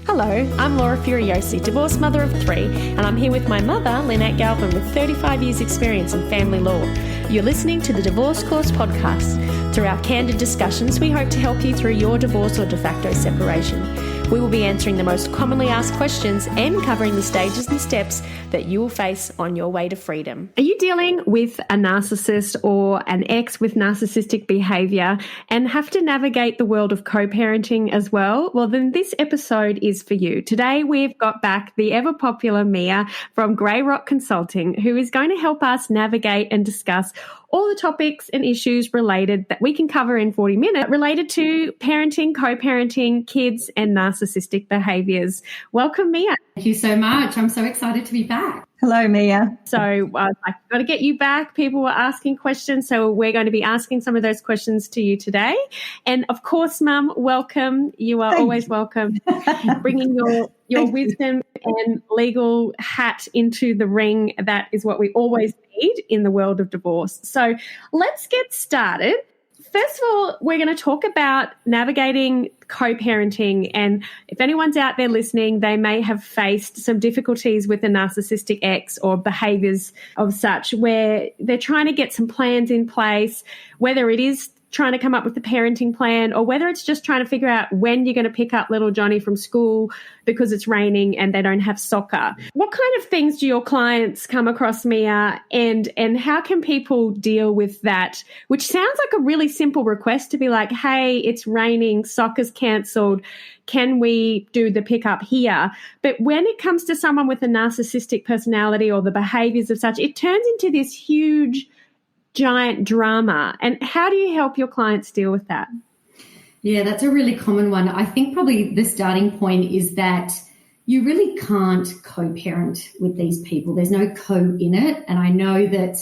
Hello, I'm Laura Furiosi, divorced mother of 3, and I'm here with my mother, Lynette Galvin, with 35 years' experience in family law. You're listening to the Divorce Course podcast. Through our candid discussions, we hope to help you through your divorce or de facto separation. We will be answering the most commonly asked questions and covering the stages and steps that you will face on your way to freedom. Are you dealing with a narcissist or an ex with narcissistic behaviour and have to navigate the world of co-parenting as well? Well, then this episode is for you. Today, we've got back the ever-popular Mia from Grey Rock Consulting, who is going to help us navigate and discuss all the topics and issues related that we can cover in 40 minutes related to parenting, co-parenting, kids and narcissistic behaviours. Welcome, Mia. Thank you so much. I'm so excited to be back. Hello, Mia. So I've got to get you back. People were asking questions, so we're going to be asking some of those questions to you today. And of course, Mum, welcome. You are always welcome. Bringing your wisdom and legal hat into the ring. That is what we always need in the world of divorce. So let's get started. First of all, we're going to talk about navigating co-parenting, and if anyone's out there listening, they may have faced some difficulties with a narcissistic ex or behaviours of such where they're trying to get some plans in place, whether it is trying to come up with the parenting plan or whether it's just trying to figure out when you're going to pick up little Johnny from school because it's raining and they don't have soccer. What kind of things do your clients come across, Mia, and how can people deal with that, which sounds like a really simple request to be like, hey, it's raining, soccer's cancelled, can we do the pickup here? But when it comes to someone with a narcissistic personality or the behaviours of such, it turns into this huge giant drama. And how do you help your clients deal with that? Yeah, that's a really common one. I think probably the starting point is that you really can't co-parent with these people. There's no co in it. And I know that,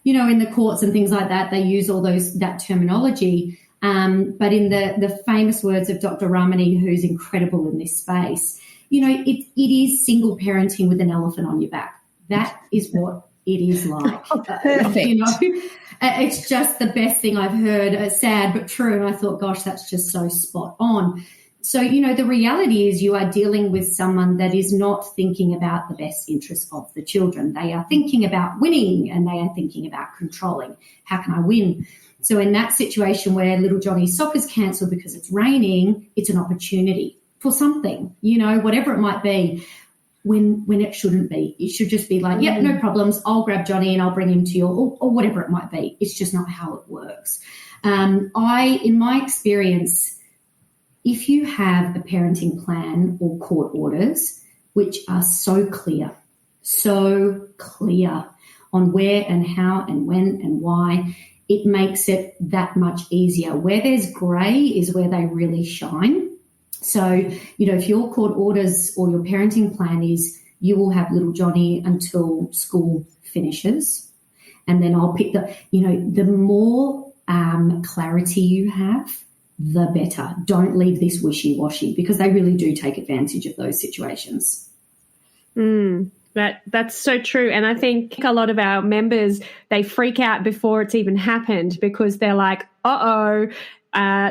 in the courts and things like that, they use all that terminology. But in the famous words of Dr. Ramani, who's incredible in this space, it is single parenting with an elephant on your back. That is what it is like. Perfect. It's just the best thing I've heard, sad but true. And I thought, gosh, that's just so spot on. So, the reality is you are dealing with someone that is not thinking about the best interests of the children. They are thinking about winning and they are thinking about controlling. How can I win? So in that situation where little Johnny's soccer's cancelled because it's raining, it's an opportunity for something, whatever it might be. When it shouldn't be. It should just be like, yeah, no problems. I'll grab Johnny and I'll bring him to you, or whatever it might be. It's just not how it works. In my experience, if you have a parenting plan or court orders, which are so clear on where and how and when and why, it makes it that much easier. Where there's grey is where they really shine. So, if your court orders or your parenting plan is you will have little Johnny until school finishes, and then I'll pick the more clarity you have, the better. Don't leave this wishy-washy because they really do take advantage of those situations. That's so true. And I think a lot of our members, they freak out before it's even happened because they're like,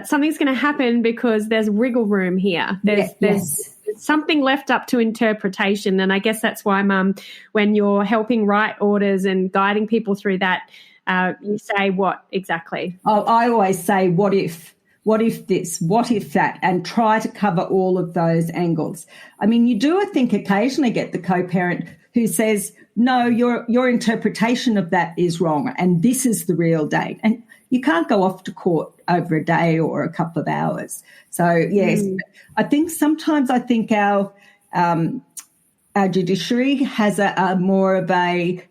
something's going to happen because there's wiggle room here. There's something left up to interpretation. And I guess that's why, Mum, when you're helping write orders and guiding people through that, you say what exactly? I always say, what if this, what if that, and try to cover all of those angles. I mean, you do, I think, occasionally get the co-parent who says, no, your interpretation of that is wrong and this is the real date. And you can't go off to court over a day or a couple of hours. So, yes, I think sometimes our judiciary has a more of a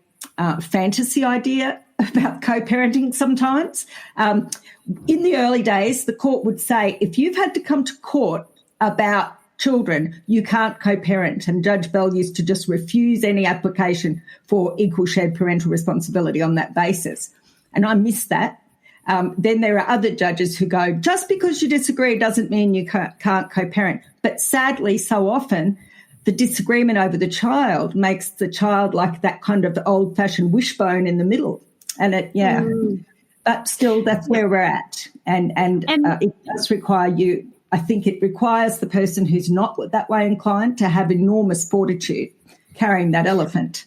fantasy idea about co-parenting sometimes. In the early days, the court would say, if you've had to come to court about children, you can't co-parent. And Judge Bell used to just refuse any application for equal shared parental responsibility on that basis. And I miss that. Then there are other judges who go, just because you disagree doesn't mean you can't co-parent. But sadly, so often, the disagreement over the child makes the child like that kind of old-fashioned wishbone in the middle. And but still, that's where we're at. And it does require you I think it requires the person who's not that way inclined to have enormous fortitude carrying that elephant.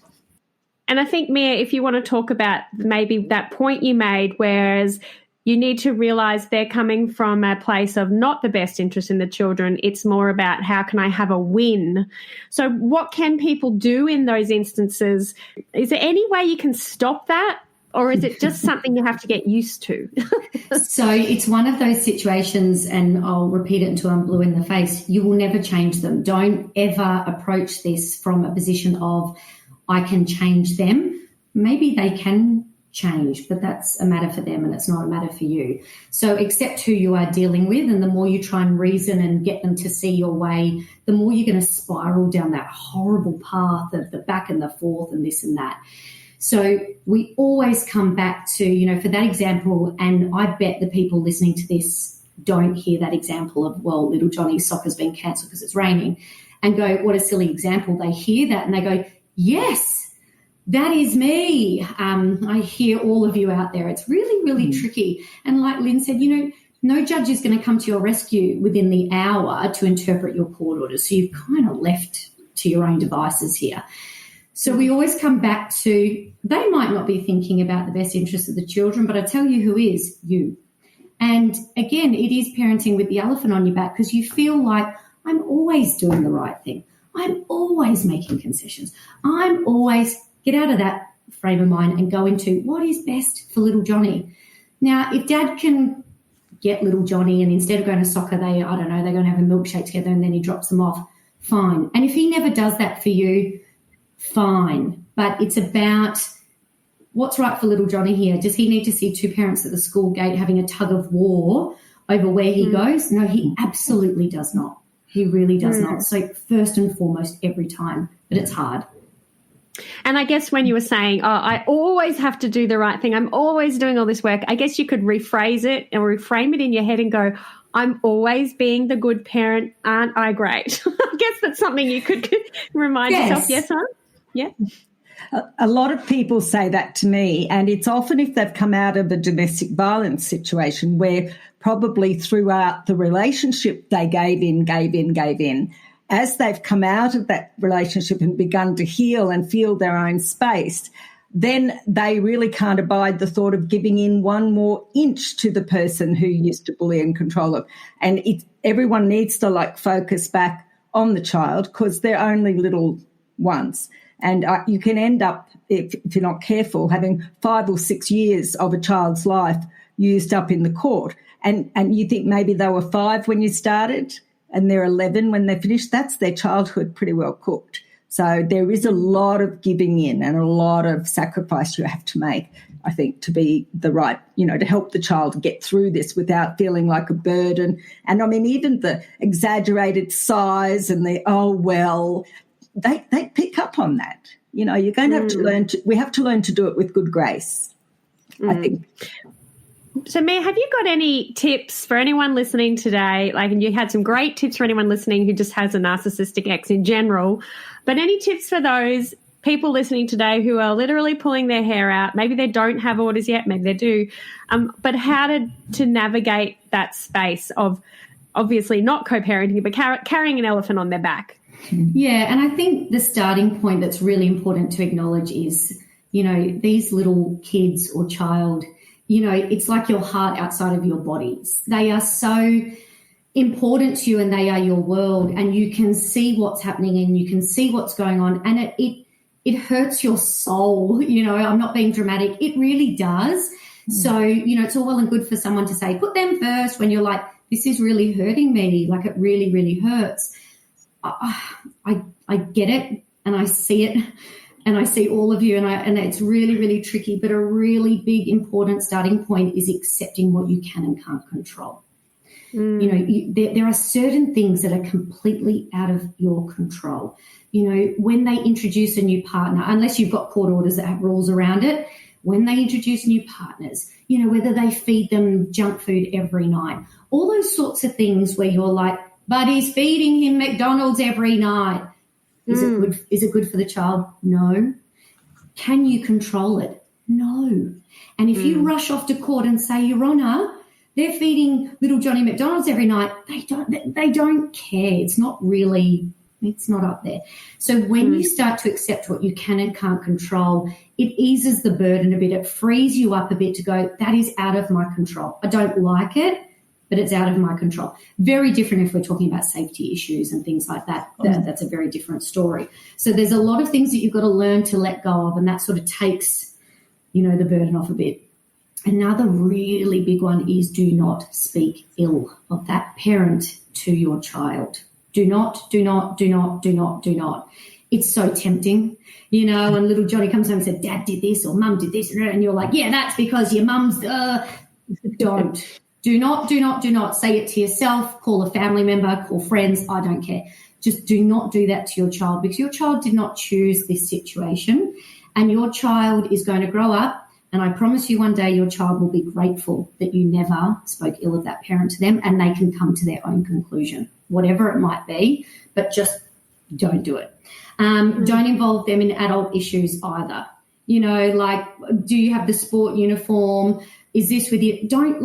And I think, Mia, if you want to talk about maybe that point you made, whereas you need to realise they're coming from a place of not the best interest in the children, it's more about how can I have a win? So what can people do in those instances? Is there any way you can stop that? Or is it just something you have to get used to? So it's one of those situations, and I'll repeat it until I'm blue in the face, you will never change them. Don't ever approach this from a position of, I can change them. Maybe they can change, but that's a matter for them and it's not a matter for you. So accept who you are dealing with, and the more you try and reason and get them to see your way, the more you're going to spiral down that horrible path of the back and the forth and this and that. So we always come back to, for that example, and I bet the people listening to this don't hear that example of, well, little Johnny's soccer's been cancelled because it's raining, and go, what a silly example. They hear that and they go, yes, that is me. I hear all of you out there. It's really, really tricky. And like Lynn said, no judge is going to come to your rescue within the hour to interpret your court orders. So you've kind of left to your own devices here. So we always come back to, they might not be thinking about the best interests of the children, but I tell you who is, you. And again, it is parenting with the elephant on your back, because you feel like, I'm always doing the right thing. I'm always making concessions. I'm always, get out of that frame of mind and go into what is best for little Johnny. Now, if Dad can get little Johnny and instead of going to soccer, they're going to have a milkshake together and then he drops them off, fine. And if he never does that for you, fine. But it's about what's right for little Johnny here. Does he need to see two parents at the school gate having a tug of war over where he goes? No, he absolutely does not. He really does not. So first and foremost, every time. But it's hard. And I guess when you were saying, I always have to do the right thing, I'm always doing all this work, I guess you could rephrase it and reframe it in your head and go, I'm always being the good parent, aren't I great? I guess that's something you could remind yourself. Yes, huh? Yeah. A lot of people say that to me, and it's often if they've come out of a domestic violence situation where probably throughout the relationship they gave in. As they've come out of that relationship and begun to heal and feel their own space, then they really can't abide the thought of giving in one more inch to the person who used to bully and control them. And everyone needs to focus back on the child, because they're only little ones. And you can end up, if you're not careful, having 5 or 6 years of a child's life used up in the court. And you think maybe they were 5 when you started and they're 11 when they finish. That's their childhood pretty well cooked. So there is a lot of giving in and a lot of sacrifice you have to make, I think, to be the right, to help the child get through this without feeling like a burden. And I mean, even the exaggerated size and the, they pick up on that. You're going to have to learn we have to learn to do it with good grace, I think. So, Mia, have you got any tips for anyone listening today? And you had some great tips for anyone listening who just has a narcissistic ex in general, but any tips for those people listening today who are literally pulling their hair out? Maybe they don't have orders yet, maybe they do, but how to navigate that space of obviously not co-parenting, but carrying an elephant on their back? Yeah, and I think the starting point that's really important to acknowledge is, these little kids or child, it's like your heart outside of your bodies. They are so important to you and they are your world, and you can see what's happening and you can see what's going on, and it hurts your soul. I'm not being dramatic. It really does. So, it's all well and good for someone to say, put them first, when you're like, this is really hurting me. It really, really hurts. I get it and I see it. And I see all of you, and it's really, really tricky. But a really big, important starting point is accepting what you can and can't control. There are certain things that are completely out of your control. When they introduce a new partner, unless you've got court orders that have rules around it, when they introduce new partners, whether they feed them junk food every night, all those sorts of things where you're like, but he's feeding him McDonald's every night. Is it good for the child? No. Can you control it? No. And if you rush off to court and say, Your Honour, they're feeding little Johnny McDonald's every night. They don't care. It's not up there. So when you start to accept what you can and can't control, it eases the burden a bit. It frees you up a bit to go, that is out of my control. I don't like it, but it's out of my control. Very different if we're talking about safety issues and things like that. That's a very different story. So there's a lot of things that you've got to learn to let go of, and that sort of takes, the burden off a bit. Another really big one is do not speak ill of that parent to your child. Do not. It's so tempting, when little Johnny comes home and said, Dad did this or Mum did this, and you're like, yeah, that's because your mum's, don't. Do not say it to yourself, call a family member, call friends, I don't care. Just do not do that to your child, because your child did not choose this situation, and your child is going to grow up, and I promise you one day your child will be grateful that you never spoke ill of that parent to them, and they can come to their own conclusion, whatever it might be, but just don't do it. Don't involve them in adult issues either. Like, do you have the sport uniform? Is this with you? Don't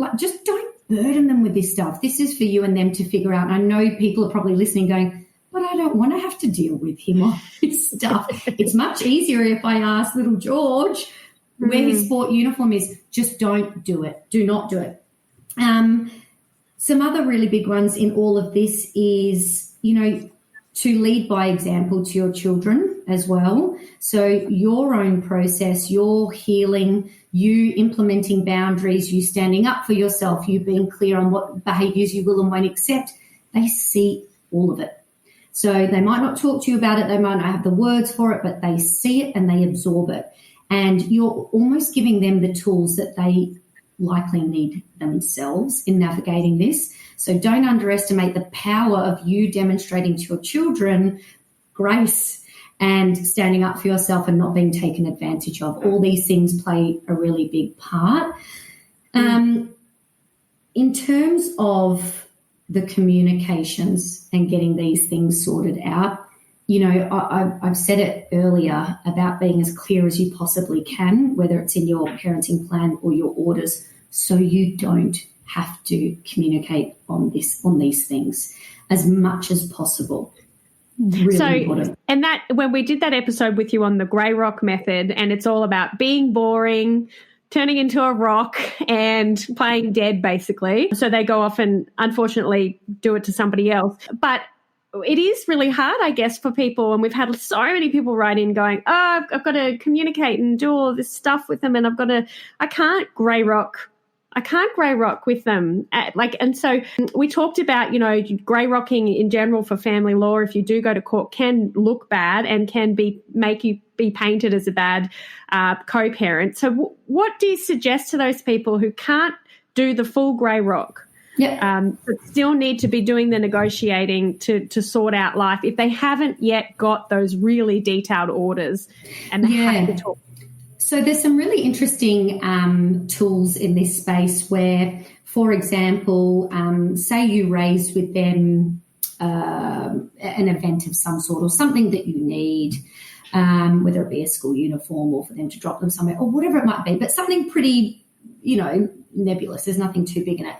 burden them with this stuff. This is for you and them to figure out. And I know people are probably listening going, but I don't want to have to deal with him on this stuff. It's much easier if I ask little George where his sport uniform is. Just don't do it. Do not do it. Some other really big ones in all of this is, to lead by example to your children as well. So your own process, your healing, you implementing boundaries, you standing up for yourself, you being clear on what behaviours you will and won't accept, they see all of it. So they might not talk to you about it, they might not have the words for it, but they see it and they absorb it. And you're almost giving them the tools that they likely need themselves in navigating this. So don't underestimate the power of you demonstrating to your children grace and standing up for yourself and not being taken advantage of. All these things play a really big part. In terms of the communications and getting these things sorted out, I've said it earlier about being as clear as you possibly can, whether it's in your parenting plan or your orders, so you don't have to communicate on these things as much as possible. Really important. And that when we did that episode with you on the Grey Rock method, and it's all about being boring, turning into a rock and playing dead, basically. So they go off and unfortunately do it to somebody else. But it is really hard, I guess, for people. And we've had so many people write in going, I've got to communicate and do all this stuff with them, and I can't grey rock with them. And so we talked about, grey rocking in general for family law, if you do go to court, can look bad and can make you be painted as a bad co-parent. So what do you suggest to those people who can't do the full grey rock? Yeah. But still need to be doing the negotiating to sort out life if they haven't yet got those really detailed orders and they have to talk. So there's some really interesting tools in this space where, for example, say you raised with them an event of some sort or something that you need, whether it be a school uniform or for them to drop them somewhere or whatever it might be, but something pretty, nebulous. There's nothing too big in it.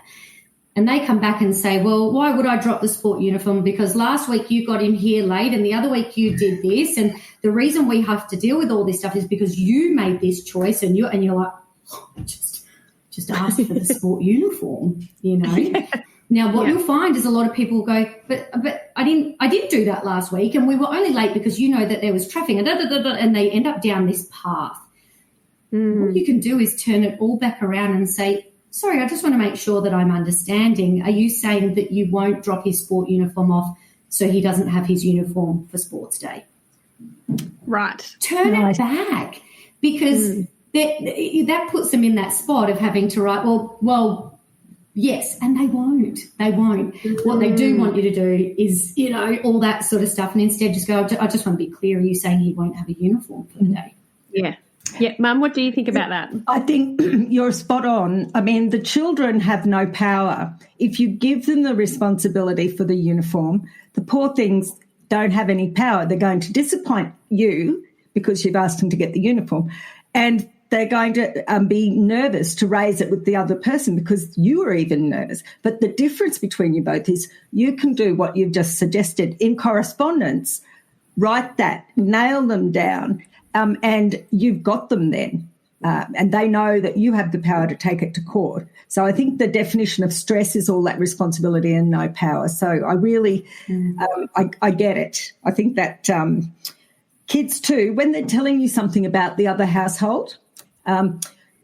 And they come back and say, well, why would I drop the sport uniform? Because last week you got in here late and the other week you did this. And the reason we have to deal with all this stuff is because you made this choice, and you're like, just ask for the sport uniform, Yeah. Now, what you'll find is a lot of people go, but I didn't do that last week, and we were only late because that there was traffic, and they end up down this path. What you can do is turn it all back around and say, sorry, I just want to make sure that I'm understanding. Are you saying that you won't drop his sport uniform off so he doesn't have his uniform for sports day? Right. Turn it back, because that puts them in that spot of having to write, well, yes, and they won't. What they do want you to do is, all that sort of stuff, and instead just go, I just want to be clear, are you saying he won't have a uniform for the day? Yeah. Yeah, Mum, what do you think about that? I think you're spot on. I mean, the children have no power. If you give them the responsibility for the uniform, the poor things don't have any power. They're going to disappoint you because you've asked them to get the uniform. And they're going to be nervous to raise it with the other person because you are even nervous. But the difference between you both is you can do what you've just suggested in correspondence, write that, nail them down, and you've got them then. And they know that you have the power to take it to court. So I think the definition of stress is all that responsibility and no power. So I really, I get it. I think that kids too, when they're telling you something about the other household,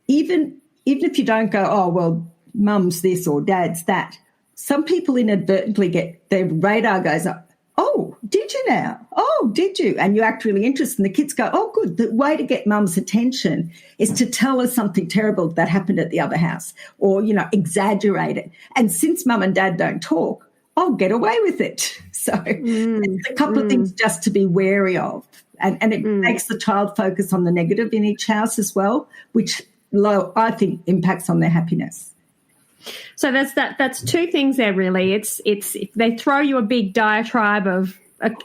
even if you don't go, oh, well, mum's this or dad's that, some people inadvertently get, their radar goes up. Oh, did you now? Oh, did you? And you act really interested. And the kids go, oh, good. The way to get mum's attention is to tell us something terrible that happened at the other house or, exaggerate it. And since mum and dad don't talk, I'll get away with it. So it's a couple of things just to be wary of. And it makes the child focus on the negative in each house as well, which I think impacts on their happiness. So that's two things there really. It's they throw you a big diatribe of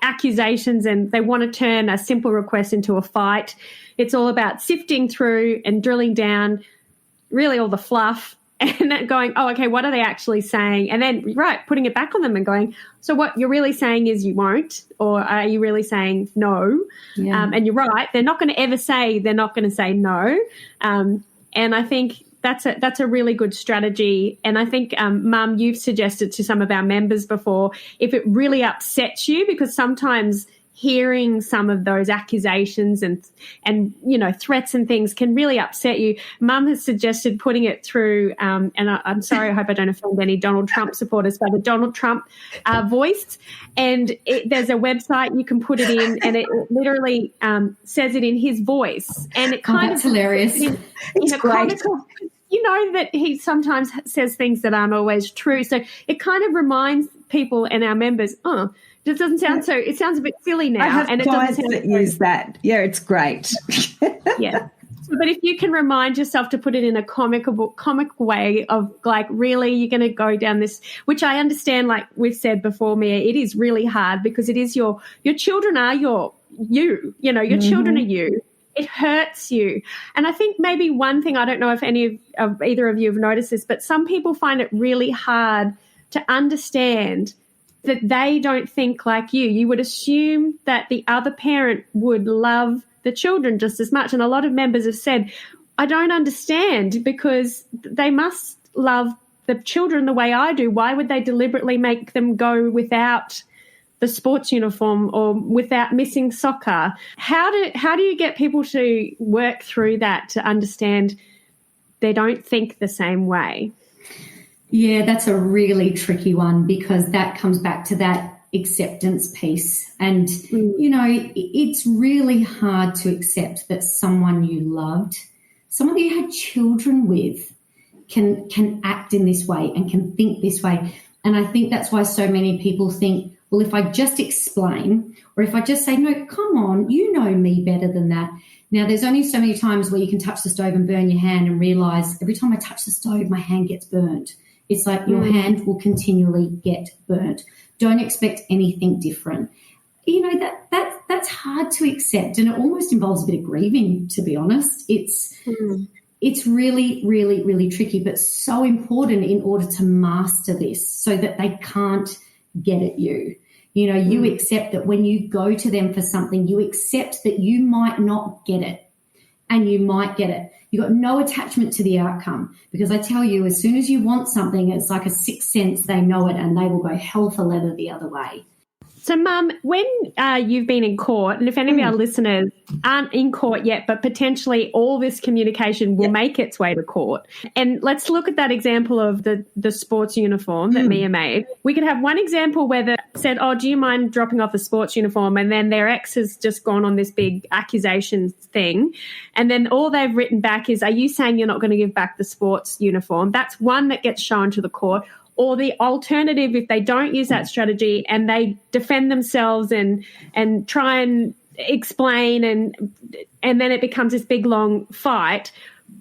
accusations and they want to turn a simple request into a fight. It's all about sifting through and drilling down really all the fluff and then going, oh, okay, what are they actually saying? And then, putting it back on them and going, so what you're really saying is you won't, or are you really saying no? Yeah. And you're right, they're not going to ever say they're not going to say no. And I think that's a really good strategy. And I think, Mum, you've suggested to some of our members before, if it really upsets you, because sometimes hearing some of those accusations and threats and things can really upset you. Mum has suggested putting it through, and I'm sorry, I hope I don't offend any Donald Trump supporters, but the Donald Trump voice. And there's a website you can put it in, and it literally says it in his voice. And it kind that's hilarious. It's great. You know that he sometimes says things that aren't always true. So it kind of reminds people and our members, it doesn't sound so, it sounds a bit silly now. I have and clients that use that. Yeah, it's great. Yeah. But if you can remind yourself to put it in a comic way of like, really, you're going to go down this, which I understand, like we've said before, Mia, it is really hard because it is your children are your children are you. It hurts you. And I think maybe one thing, I don't know if either of you have noticed this, but some people find it really hard to understand that they don't think like you. You would assume that the other parent would love the children just as much. And a lot of members have said, I don't understand because they must love the children the way I do. Why would they deliberately make them go without the sports uniform or without missing soccer? How do you get people to work through that to understand they don't think the same way? Yeah, that's a really tricky one because that comes back to that acceptance piece. And, it's really hard to accept that someone you loved, someone you had children with can act in this way and can think this way. And I think that's why so many people think, well, if I just explain or if I just say, no, come on, you know me better than that. Now, there's only so many times where you can touch the stove and burn your hand and realise every time I touch the stove, my hand gets burnt. It's like your hand will continually get burnt. Don't expect anything different. That's hard to accept, and it almost involves a bit of grieving, to be honest. It's really, really, really tricky, but so important in order to master this so that they can't get at you. You accept that when you go to them for something, you accept that you might not get it and you might get it. You've got no attachment to the outcome because I tell you, as soon as you want something, it's like a sixth sense, they know it and they will go hell for leather the other way. So, Mum, when you've been in court, and if any of our listeners aren't in court yet, but potentially all this communication will make its way to court, and let's look at that example of the sports uniform that Mia made. We could have one example where they said, oh, do you mind dropping off the sports uniform? And then their ex has just gone on this big accusation thing. And then all they've written back is, are you saying you're not going to give back the sports uniform? That's one that gets shown to the court. Or the alternative, if they don't use that strategy and they defend themselves and try and explain and then it becomes this big long fight,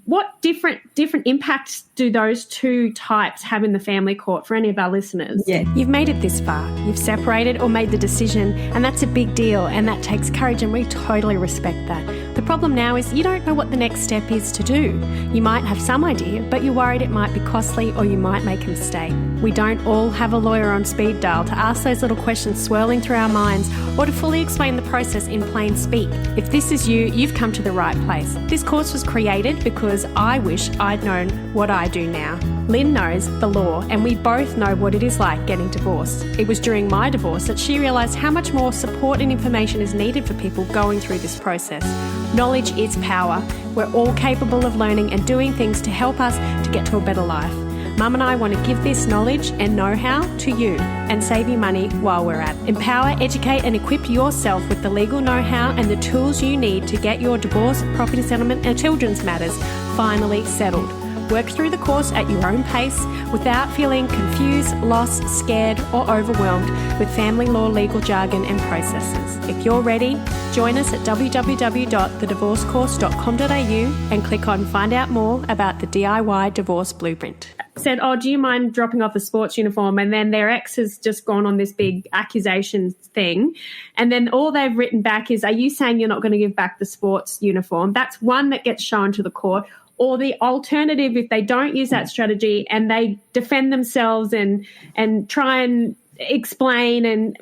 what different impacts do those two types have in the family court for any of our listeners? Yeah. You've made it this far. You've separated or made the decision, and that's a big deal, and that takes courage, and we totally respect that. The problem now is you don't know what the next step is to do. You might have some idea, but you're worried it might be costly or you might make a mistake. We don't all have a lawyer on speed dial to ask those little questions swirling through our minds or to fully explain the process in plain speak. If this is you, you've come to the right place. This course was created because I wish I'd known what I do now. Lynn knows the law and we both know what it is like getting divorced. It was during my divorce that she realised how much more support and information is needed for people going through this process. Knowledge is power. We're all capable of learning and doing things to help us to get to a better life. Mum and I want to give this knowledge and know-how to you and save you money while we're at it. Empower, educate and equip yourself with the legal know-how and the tools you need to get your divorce, property settlement and children's matters finally settled. Work through the course at your own pace without feeling confused, lost, scared or overwhelmed with family law legal jargon and processes. If you're ready, join us at www.thedivorcecourse.com.au and click on Find Out More about the DIY Divorce Blueprint. Said, oh, do you mind dropping off the sports uniform? And then their ex has just gone on this big accusation thing. And then all they've written back is, are you saying you're not going to give back the sports uniform? That's one that gets shown to the court. Or the alternative, if they don't use that strategy and they defend themselves and try and explain and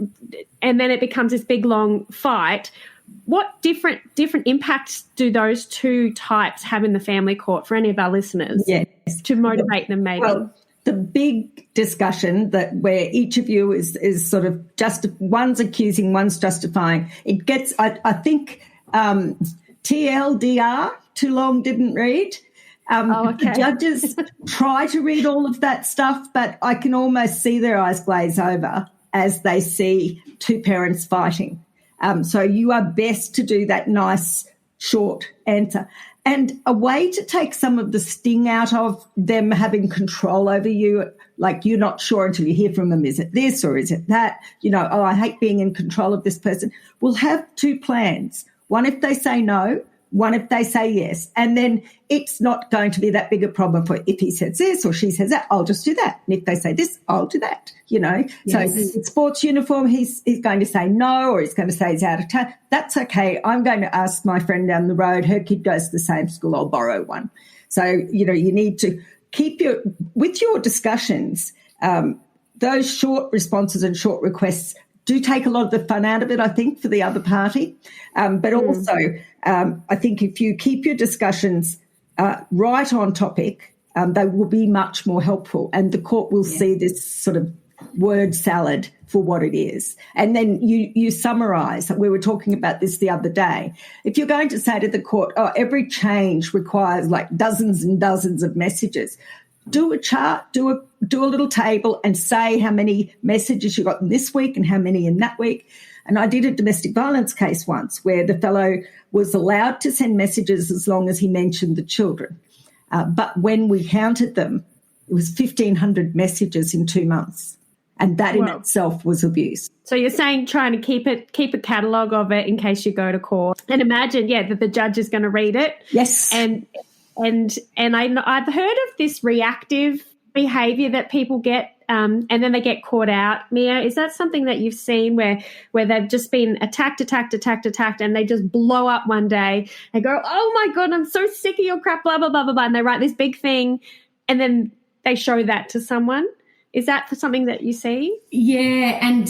then it becomes this big long fight. What different impacts do those two types have in the family court for any of our listeners? Yes. To motivate them, maybe? Well, the big discussion that where each of you is sort of one's accusing, one's justifying. It gets, I think, TLDR, too long didn't read. Okay. The judges try to read all of that stuff, but I can almost see their eyes glaze over as they see two parents fighting. So you are best to do that nice, short answer. And a way to take some of the sting out of them having control over you, like you're not sure until you hear from them, is it this or is it that? You know, oh, I hate being in control of this person. We'll have two plans. One if they say no, one if they say yes. And then it's not going to be that big a problem for if he says this or she says that, I'll just do that. And if they say this, I'll do that, you know. Yes. So sports uniform, he's going to say no or he's going to say he's out of town. That's okay. I'm going to ask my friend down the road, her kid goes to the same school, I'll borrow one. So, you know, you need to keep with your discussions, those short responses and short requests do take a lot of the fun out of it, I think, for the other party. But also, I think if you keep your discussions right on topic, they will be much more helpful and the court will see this sort of word salad for what it is. And then you summarise. We were talking about this the other day. If you're going to say to the court, oh, every change requires like dozens and dozens of messages, do a chart, do a little table and say how many messages you got in this week and how many in that week. And I did a domestic violence case once where the fellow was allowed to send messages as long as he mentioned the children. But when we counted them, it was 1,500 messages in 2 months. And that in itself was abuse. So you're saying trying to keep a catalogue of it in case you go to court. And imagine, that the judge is going to read it. Yes. And I've heard of this reactive behaviour that people get and then they get caught out. Mia, is that something that you've seen where they've just been attacked and they just blow up one day and go, oh, my God, I'm so sick of your crap, blah, blah, blah, blah, blah, and they write this big thing and then they show that to someone? Is that for something that you see? Yeah, and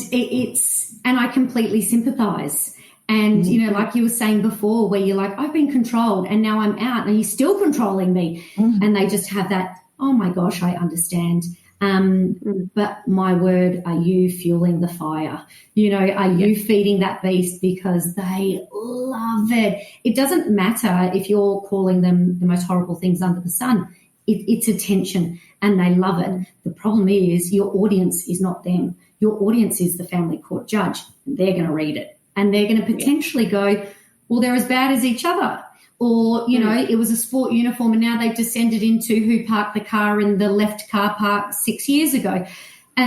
and I completely sympathise. And, you know, like you were saying before, where you're like, I've been controlled and now I'm out and you're still controlling me. And they just have that, oh, my gosh, I understand. But my word, are you fueling the fire? You know, are you feeding that beast because they love it? It doesn't matter if you're calling them the most horrible things under the sun. It's attention and they love it. The problem is your audience is not them. Your audience is the family court judge. They're going to read it. And they're going to potentially go, well, they're as bad as each other. Or, you know, it was a sport uniform and now they've descended into who parked the car in the left car park 6 years ago.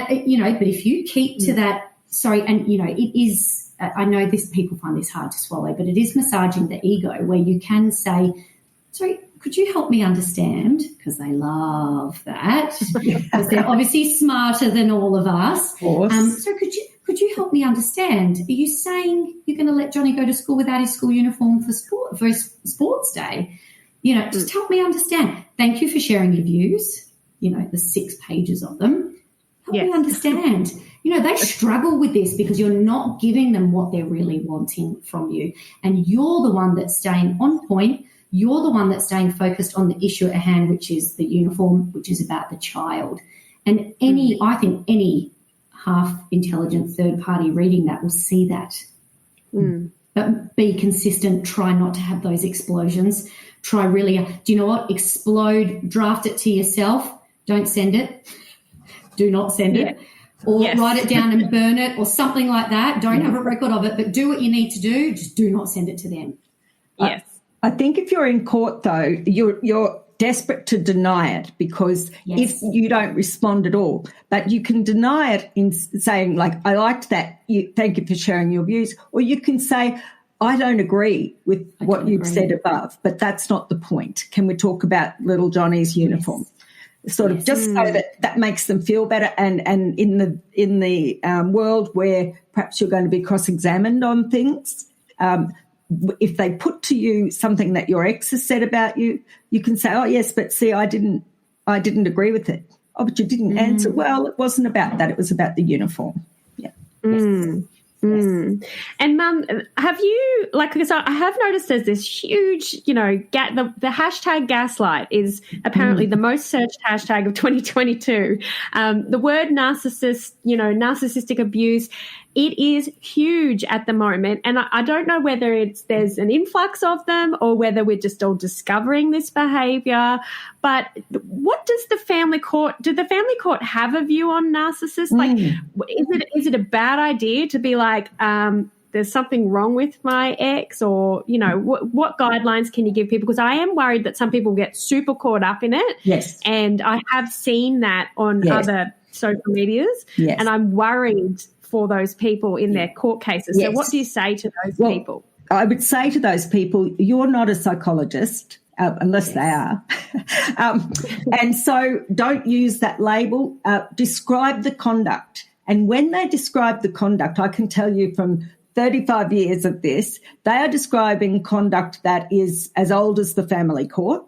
You know, but if you keep to that, and, you know, it is, I know people find this hard to swallow, but it is massaging the ego where you can say, sorry, could you help me understand? Because they love that because they're obviously smarter than all of us. Of course. So could you help me understand? Are you saying you're going to let Johnny go to school without his school uniform for his sports day? Just help me understand. Thank you for sharing your views, the 6 pages of them. Help me understand. They struggle with this because you're not giving them what they're really wanting from you. And you're the one that's staying on point. You're the one that's staying focused on the issue at hand, which is the uniform, which is about the child. And I think any half-intelligent third party reading that will see that. But be consistent. Try not to have those explosions. Try really, do you know what? Explode, draft it to yourself. Don't send it. Do not send it. Or write it down and burn it or something like that. Don't have a record of it, but do what you need to do. Just do not send it to them. Yes. I think if you're in court, though, you're desperate to deny it because if you don't respond at all, but you can deny it in saying, like, I liked that. Thank you for sharing your views. Or you can say, I don't agree with what you've said above, but that's not the point. Can we talk about little Johnny's uniform? Sort of just so that makes them feel better. And in the world where perhaps you're going to be cross-examined on things, if they put to you something that your ex has said about you, you can say, oh, yes, but see, I didn't agree with it. Oh, but you didn't answer. Well, it wasn't about that. It was about the uniform. Yeah. And Mum, have you, because I have noticed there's this huge, the hashtag gaslight is apparently the most searched hashtag of 2022. The word narcissist, narcissistic abuse, it is huge at the moment. And I don't know whether there's an influx of them or whether we're just all discovering this behaviour. But what does the family court have a view on narcissists? Is it a bad idea to be like, there's something wrong with my ex, or, what guidelines can you give people? Because I am worried that some people get super caught up in it. Yes. And I have seen that on other social medias. Yes. And I'm worried for those people in their court cases. So what do you say to those people? I would say to those people, you're not a psychologist. Unless they are. And so don't use that label. Describe the conduct. And when they describe the conduct, I can tell you from 35 years of this, they are describing conduct that is as old as the family court.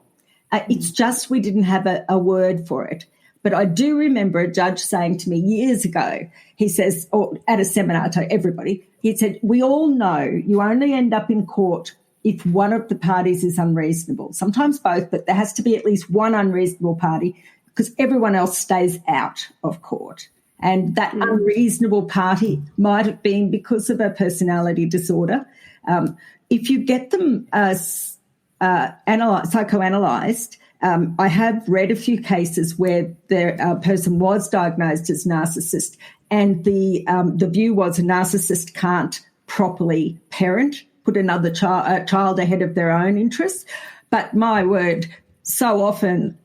It's just we didn't have a word for it. But I do remember a judge saying to me years ago, he says, or at a seminar to everybody, he said, we all know you only end up in court if one of the parties is unreasonable. Sometimes both, but there has to be at least one unreasonable party because everyone else stays out of court. And that unreasonable party might have been because of a personality disorder. If you get them psychoanalyzed, I have read a few cases where the person was diagnosed as narcissist, and the view was a narcissist can't properly parent, put another child ahead of their own interests. But my word, so often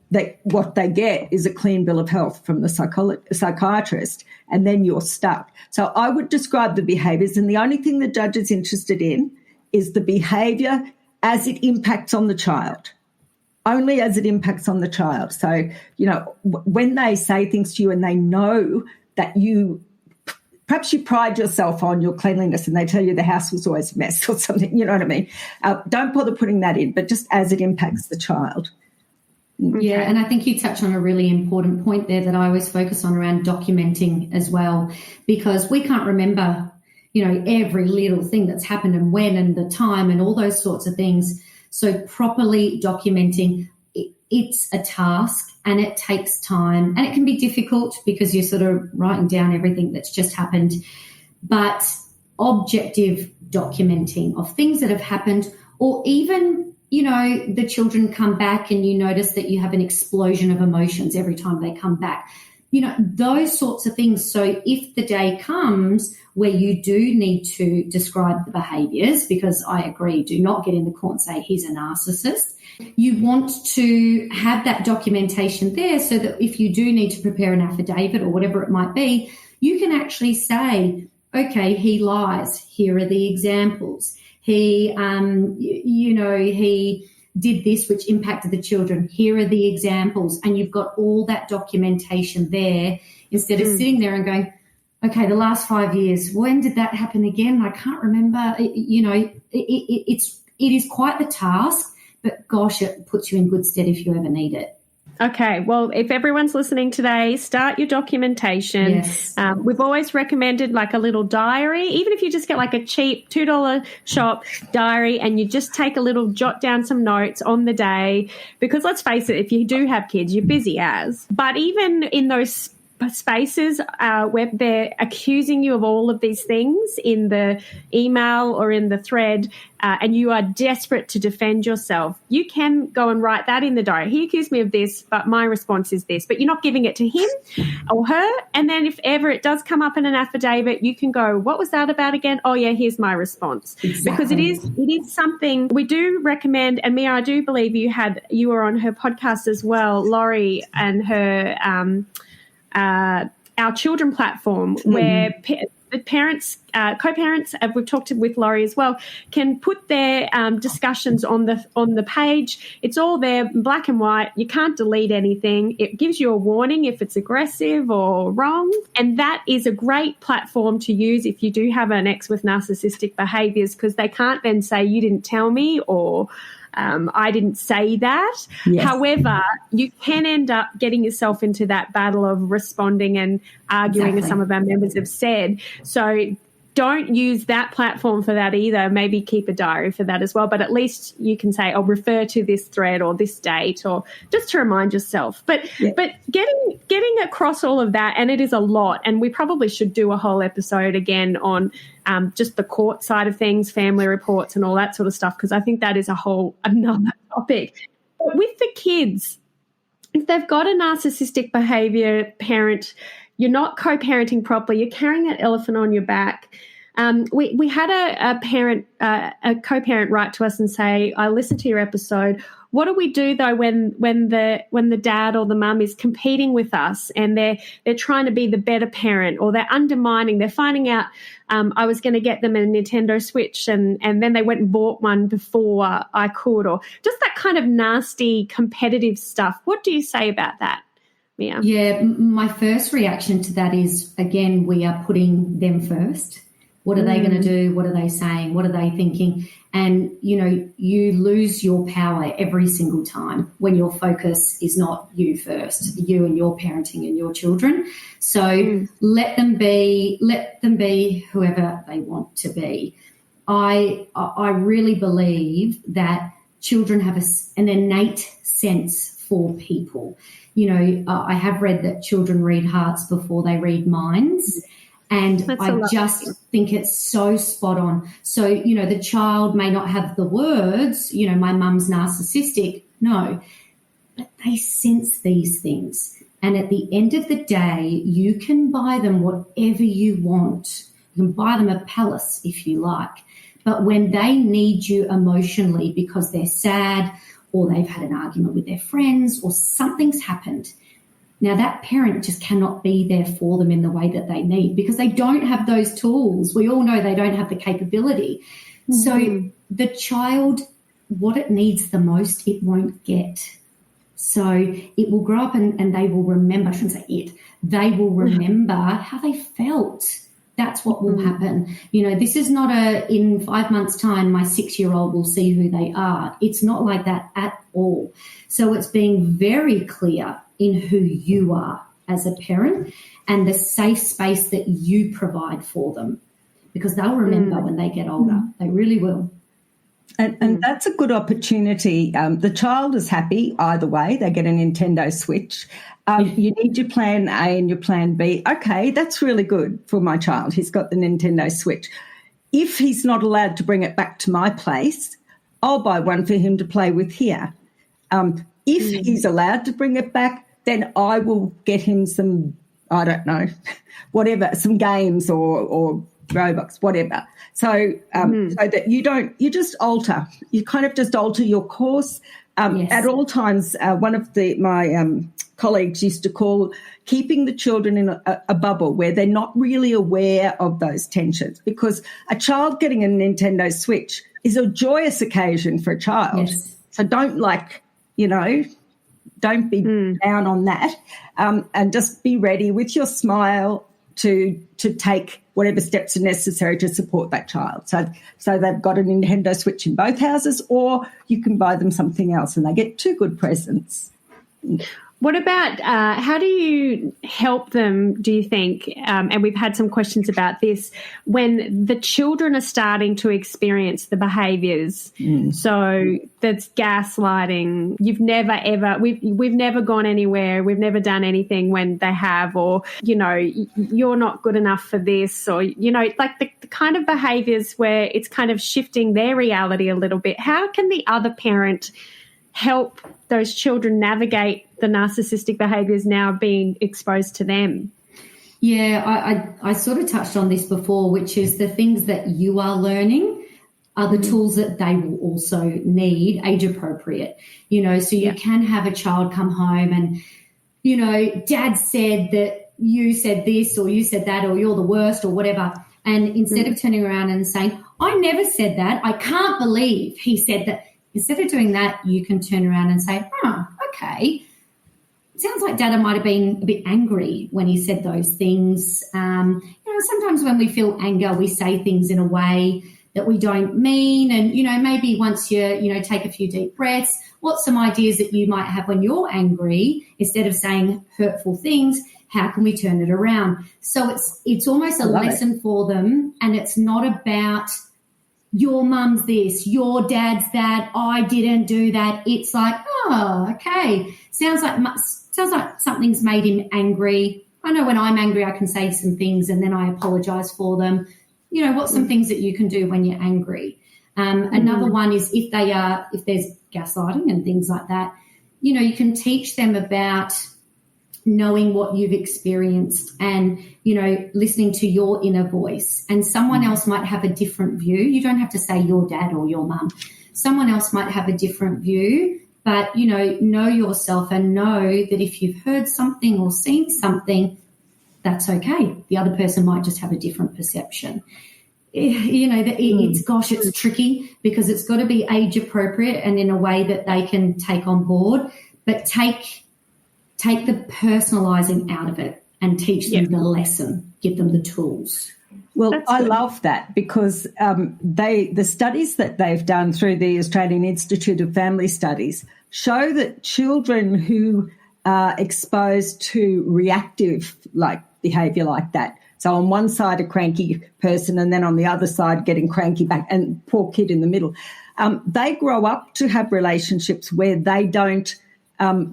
what they get is a clean bill of health from the psychiatrist, and then you're stuck. So I would describe the behaviours, and the only thing the judge is interested in is the behaviour as it impacts on the child, only as it impacts on the child. So, when they say things to you and they know that perhaps you pride yourself on your cleanliness and they tell you the house was always a mess or something, you know what I mean? Don't bother putting that in, but just as it impacts the child. Yeah, and I think you touch on a really important point there that I always focus on around documenting as well, because we can't remember, every little thing that's happened and when and the time and all those sorts of things. So properly documenting, it's a task and it takes time and it can be difficult because you're sort of writing down everything that's just happened. But objective documenting of things that have happened, or even, the children come back and you notice that you have an explosion of emotions every time they come back. Those sorts of things. So if the day comes where you do need to describe the behaviours, because I agree, do not get in the court and say he's a narcissist. You want to have that documentation there so that if you do need to prepare an affidavit or whatever it might be, you can actually say, okay, he lies. Here are the examples. He, he did this, which impacted the children. Here are the examples. And you've got all that documentation there instead of sitting there and going, okay, the last 5 years, when did that happen again? I can't remember. It is quite the task, but gosh, it puts you in good stead if you ever need it. Okay, well, if everyone's listening today, start your documentation. Yes. We've always recommended like a little diary, even if you just get like a cheap $2 shop diary and you just take a little, jot down some notes on the day, because let's face it, if you do have kids, you're busy as. But even in those spaces where they're accusing you of all of these things in the email or in the thread, and you are desperate to defend yourself, you can go and write that in the diary. He accused me of this, but my response is this. But you're not giving it to him or her. And then if ever it does come up in an affidavit, you can go, what was that about again? Oh, yeah, here's my response. Exactly. Because it is something we do recommend. And Mia, I do believe you were on her podcast as well, Laurie, and her Our Children platform, where parents, co-parents, we've talked with Laurie as well, can put their discussions on the page. It's all there, black and white. You can't delete anything. It gives you a warning if it's aggressive or wrong. And that is a great platform to use if you do have an ex with narcissistic behaviours, because they can't then say, you didn't tell me, or I didn't say that. Yes. However, you can end up getting yourself into that battle of responding and arguing, as some of our members have said. So don't use that platform for that either. Maybe keep a diary for that as well. But at least you can say, I'll refer to this thread or this date, or just to remind yourself. But getting across all of that, and it is a lot, and we probably should do a whole episode again on just the court side of things, family reports and all that sort of stuff, because I think that is another topic. But with the kids, if they've got a narcissistic behaviour parent, you're not co-parenting properly, you're carrying that elephant on your back. We had a co-parent write to us and say, I listened to your episode. What do we do though when the dad or the mum is competing with us and they're trying to be the better parent, or they're undermining, they're finding out I was going to get them a Nintendo Switch and then they went and bought one before I could, or just that kind of nasty competitive stuff. What do you say about that, Mia? Yeah, my first reaction to that is, again, we are putting them first. What are they going to do? What are they saying? What are they thinking? And, you lose your power every single time when your focus is not you first, you and your parenting and your children. So let them be whoever they want to be. I really believe that children have an innate sense for people. I have read that children read hearts before they read minds. And I just think it's so spot on. So, the child may not have the words, my mum's narcissistic. No, but they sense these things. And at the end of the day, you can buy them whatever you want. You can buy them a palace if you like. But when they need you emotionally because they're sad, or they've had an argument with their friends, or something's happened, now that parent just cannot be there for them in the way that they need, because they don't have those tools. We all know they don't have the capability. Mm-hmm. So the child, what it needs the most, it won't get. So it will grow up and they will remember, I shouldn't say it, they will remember how they felt. That's what will happen. This is not in 5 months' time, my 6-year-old will see who they are. It's not like that at all. So it's being very clear in who you are as a parent and the safe space that you provide for them, because they'll remember when they get older. They really will. And that's a good opportunity. The child is happy either way. They get a Nintendo Switch. You need your plan A and your plan B. Okay, that's really good for my child. He's got the Nintendo Switch. If he's not allowed to bring it back to my place, I'll buy one for him to play with here. If he's allowed to bring it back, then I will get him some, I don't know, whatever, some games or Robux, whatever. So so that you just alter. You kind of just alter your course. At all times, one of my colleagues used to call keeping the children in a bubble where they're not really aware of those tensions, because a child getting a Nintendo Switch is a joyous occasion for a child. Yes. So don't don't be down on that, and just be ready with your smile to to take whatever steps are necessary to support that child. So they've got a Nintendo Switch in both houses, or you can buy them something else and they get 2 good presents. What about how do you help them, do you think, and we've had some questions about this, when the children are starting to experience the behaviours? So that's gaslighting. You've never, ever, we've never gone anywhere. We've never done anything when they have, or, you know, you're not good enough for this, or, you know, like the kind of behaviours where it's kind of shifting their reality a little bit. How can the other parent help those children navigate the narcissistic behaviours now being exposed to them? Yeah, I sort of touched on this before, which is the things that you are learning are the tools that they will also need, age appropriate. You know, so you can have a child come home and, you know, Dad said that you said this or you said that or you're the worst or whatever. And instead of turning around and saying, I never said that, I can't believe he said that. Instead of doing that, you can turn around and say, okay, it sounds like Dada might have been a bit angry when he said those things. You know, sometimes when we feel anger, we say things in a way that we don't mean. And, you know, maybe once you know, take a few deep breaths, what's some ideas that you might have when you're angry? Instead of saying hurtful things, how can we turn it around? So it's almost a lesson for them, and it's not about your mum's this, your dad's that, I didn't do that. It's like, oh, okay. Sounds like something's made him angry. I know when I'm angry I can say some things and then I apologise for them. You know, what's some things that you can do when you're angry? Another one is if there's gaslighting and things like that, you know, you can teach them about knowing what you've experienced and, you know, listening to your inner voice. And someone else might have a different view. You don't have to say your dad or your mum. Someone else might have a different view, but, you know yourself and know that if you've heard something or seen something, that's okay. The other person might just have a different perception. You know, it's tricky because it's got to be age appropriate and in a way that they can take on board, but take the personalising out of it and teach them the lesson, give them the tools. Well, I love that because the studies that they've done through the Australian Institute of Family Studies show that children who are exposed to reactive behaviour like that, so on one side a cranky person and then on the other side getting cranky back, and poor kid in the middle, they grow up to have relationships where they don't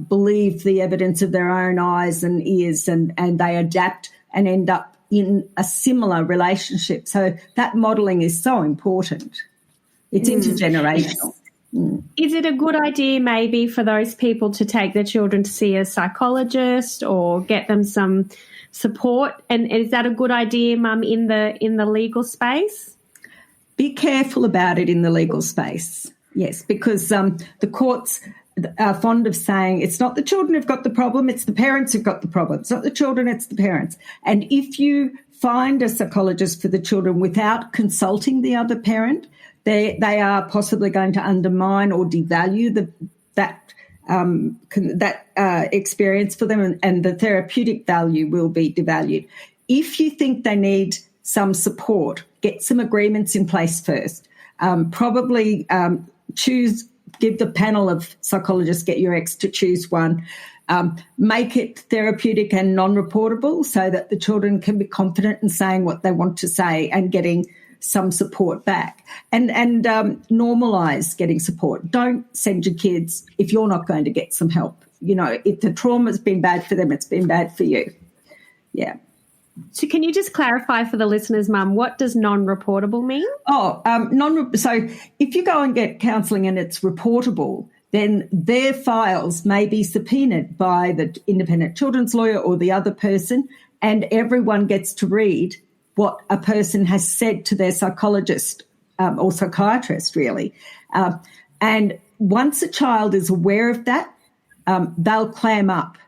believe the evidence of their own eyes and ears, and they adapt and end up in a similar relationship. So that modelling is so important. It's intergenerational. Is it a good idea maybe for those people to take their children to see a psychologist or get them some support? And is that a good idea, Mum, in the legal space? Be careful about it in the legal space, yes, because the courts are fond of saying it's not the children who've got the problem, it's the parents who've got the problem. It's not the children, it's the parents. And if you find a psychologist for the children without consulting the other parent, they are possibly going to undermine or devalue that experience for them, and the therapeutic value will be devalued. If you think they need some support, get some agreements in place first. Probably give the panel of psychologists, get your ex to choose one. Make it therapeutic and non-reportable so that the children can be confident in saying what they want to say and getting some support back. And normalise getting support. Don't send your kids if you're not going to get some help. You know, if the trauma's been bad for them, it's been bad for you. Yeah. So can you just clarify for the listeners, Mum, what does non-reportable mean? So if you go and get counselling and it's reportable, then their files may be subpoenaed by the independent children's lawyer or the other person, and everyone gets to read what a person has said to their psychologist or psychiatrist, really. And once a child is aware of that, they'll clam up.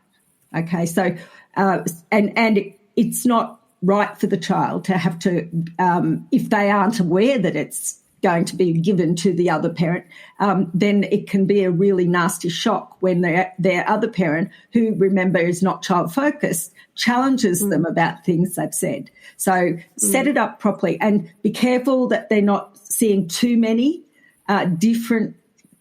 Okay, so it's not right for the child to have to, if they aren't aware that it's going to be given to the other parent, then it can be a really nasty shock when their other parent, who, remember, is not child-focused, challenges them about things they've said. So set it up properly and be careful that they're not seeing too many different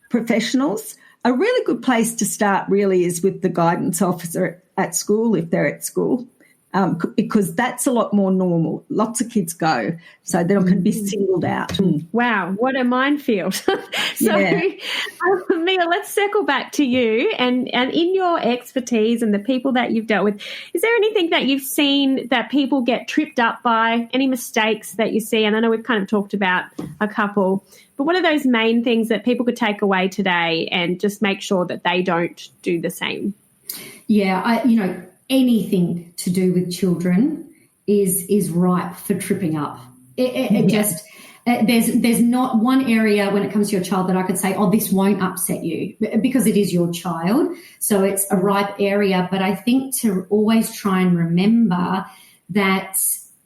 professionals. A really good place to start really is with the guidance officer at school, if they're at school, because that's a lot more normal. Lots of kids go, so they can be singled out. Wow, what a minefield. So, Mia, let's circle back to you and in your expertise and the people that you've dealt with, is there anything that you've seen that people get tripped up by, any mistakes that you see? And I know we've kind of talked about a couple, but what are those main things that people could take away today and just make sure that they don't do the same? Yeah, anything to do with children is ripe for tripping up. It just there's not one area when it comes to your child that I could say, oh, this won't upset you, because it is your child. So it's a ripe area. But I think to always try and remember that,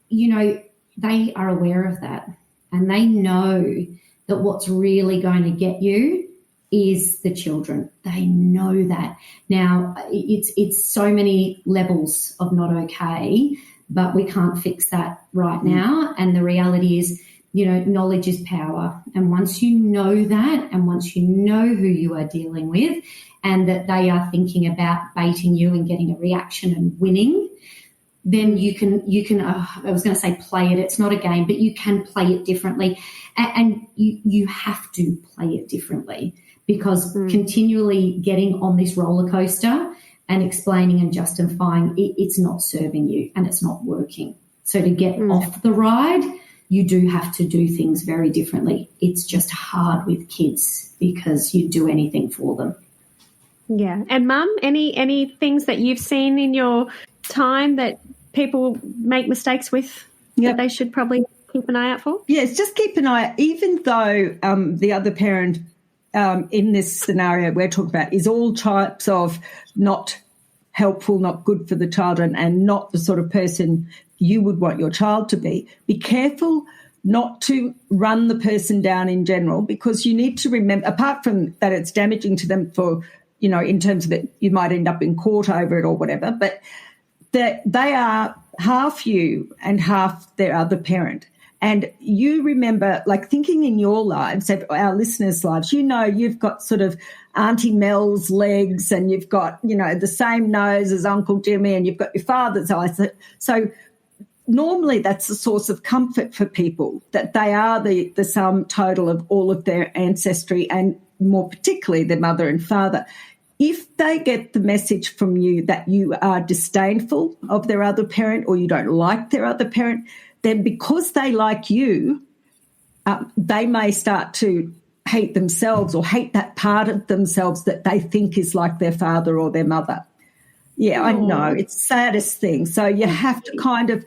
they are aware of that and they know that what's really going to get you is the children. They know that. Now, it's so many levels of not okay, but we can't fix that right now. And the reality is, knowledge is power. And once you know that, and once you know who you are dealing with, and that they are thinking about baiting you and getting a reaction and winning, then you can I was going to say play it. It's not a game, but you can play it differently. And you have to play it differently. Because continually getting on this roller coaster and explaining and justifying, it's not serving you and it's not working. So to get off the ride, you do have to do things very differently. It's just hard with kids because you do anything for them. Yeah. And Mum, any things that you've seen in your time that people make mistakes with that they should probably keep an eye out for? Yes, just keep an eye out. Even though the other parent in this scenario we're talking about is all types of not helpful, not good for the child, and not the sort of person you would want your child to be careful not to run the person down in general, because you need to remember, apart from that it's damaging to them for, in terms of it, you might end up in court over it or whatever, but that they are half you and half their other parent. And you remember, like, thinking in your lives, our listeners' lives, you've got sort of Auntie Mel's legs and you've got, the same nose as Uncle Jimmy and you've got your father's eyes. So normally that's a source of comfort for people, that they are the sum total of all of their ancestry and more particularly their mother and father. If they get the message from you that you are disdainful of their other parent or you don't like their other parent, then because they like you, they may start to hate themselves or hate that part of themselves that they think is like their father or their mother. Yeah, I know. It's the saddest thing. So you have to kind of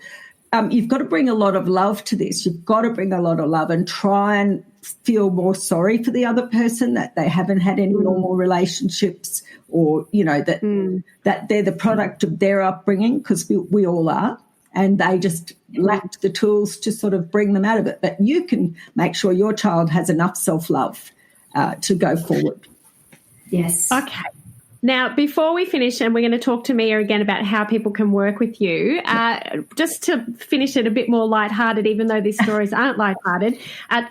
you've got to bring a lot of love to this. You've got to bring a lot of love and try and feel more sorry for the other person, that they haven't had any normal relationships, or, that they're the product of their upbringing, because we all are. And they just lacked the tools to sort of bring them out of it. But you can make sure your child has enough self-love to go forward. Yes. Okay. Now, before we finish, and we're going to talk to Mia again about how people can work with you, just to finish it a bit more lighthearted, even though these stories aren't lighthearted,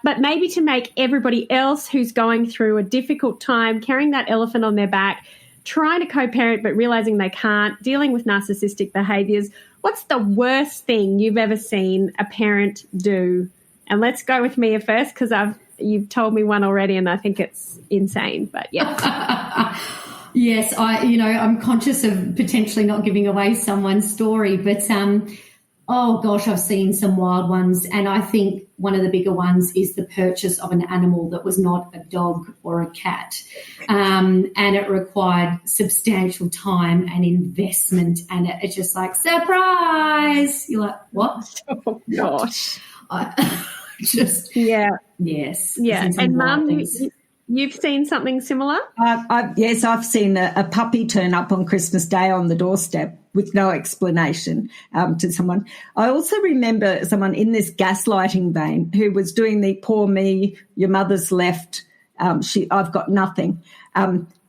but maybe to make everybody else who's going through a difficult time, carrying that elephant on their back, trying to co-parent but realising they can't, dealing with narcissistic behaviours, what's the worst thing you've ever seen a parent do? And let's go with Mia first, because you've told me one already and I think it's insane, but yeah. Yes, I'm conscious of potentially not giving away someone's story, but oh gosh, I've seen some wild ones, and I think one of the bigger ones is the purchase of an animal that was not a dog or a cat, and it required substantial time and investment, and it's just like, surprise! You're like, what? Oh gosh. Just yeah, yes, yeah. And Mum, you've seen something similar? Yes, I've seen a puppy turn up on Christmas Day on the doorstep. with no explanation to someone. I also remember someone in this gaslighting vein who was doing the poor me, your mother's left, I've got nothing.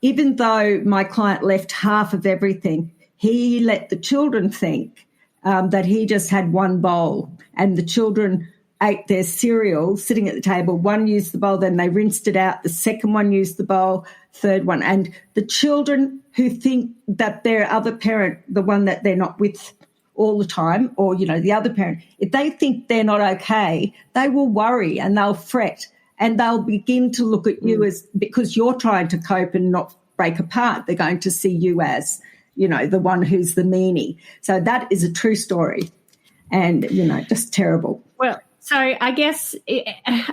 Even though my client left half of everything, he let the children think that he just had one bowl, and the children ate their cereal sitting at the table. One used the bowl, then they rinsed it out. The second one used the bowl, third one. And the children who think that their other parent, the one that they're not with all the time, or, the other parent, if they think they're not okay, they will worry and they'll fret and they'll begin to look at you as, because you're trying to cope and not break apart, they're going to see you as, the one who's the meanie. So that is a true story and, just terrible. Well, so I guess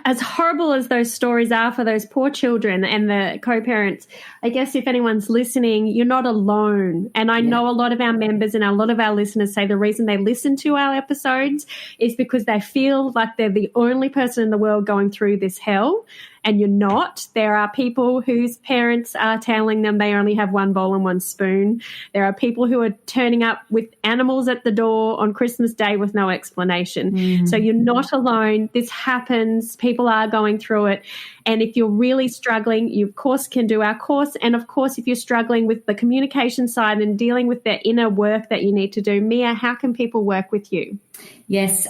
as horrible as those stories are for those poor children and the co-parents, I guess if anyone's listening, you're not alone. And I know a lot of our members and a lot of our listeners say the reason they listen to our episodes is because they feel like they're the only person in the world going through this hell. And you're not. There are people whose parents are telling them they only have one bowl and one spoon. There are people who are turning up with animals at the door on Christmas Day with no explanation. So you're not alone. This happens. People are going through it. And if you're really struggling, you, of course, can do our course. And, of course, if you're struggling with the communication side and dealing with the inner work that you need to do, Mia, how can people work with you? Yes,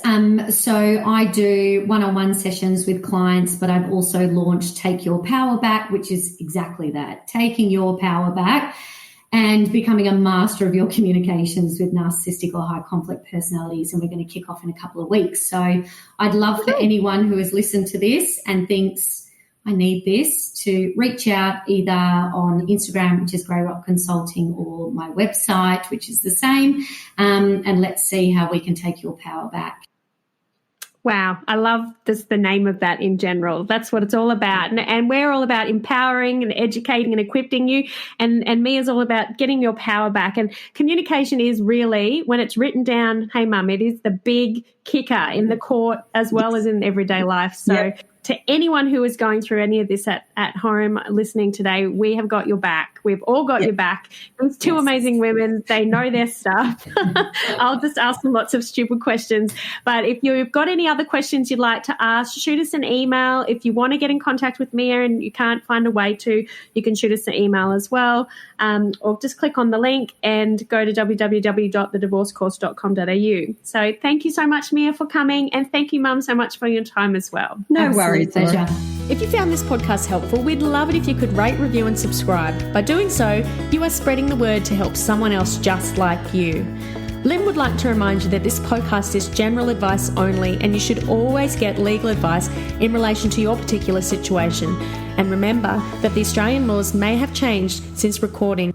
so I do one-on-one sessions with clients, but I've also launched Take Your Power Back, which is exactly that, taking your power back and becoming a master of your communications with narcissistic or high conflict personalities. And we're going to kick off in a couple of weeks. So I'd love for anyone who has listened to this and thinks, I need this, to reach out either on Instagram, which is Grey Rock Consulting, or my website, which is the same, and let's see how we can take your power back. Wow, I love the name of that in general. That's what it's all about. And we're all about empowering and educating and equipping you. And Mia's all about getting your power back. And communication is really, when it's written down, hey, Mum, it is the big kicker in the court as well as in everyday life. So to anyone who is going through any of this at home listening today, we have got your back. We've all got your back. These two amazing women, they know their stuff. I'll just ask them lots of stupid questions. But if you've got any other questions you'd like to ask, shoot us an email. If you want to get in contact with Mia and you can't find a way to, you can shoot us an email as well. Or just click on the link and go to www.thedivorcecourse.com.au. So thank you so much, Mia, for coming. And thank you, Mum, so much for your time as well. No worries. Pleasure. If you found this podcast helpful, we'd love it if you could rate, review and subscribe. By doing so, you are spreading the word to help someone else just like you. Lynn would like to remind you that this podcast is general advice only, and you should always get legal advice in relation to your particular situation. And remember that the Australian laws may have changed since recording.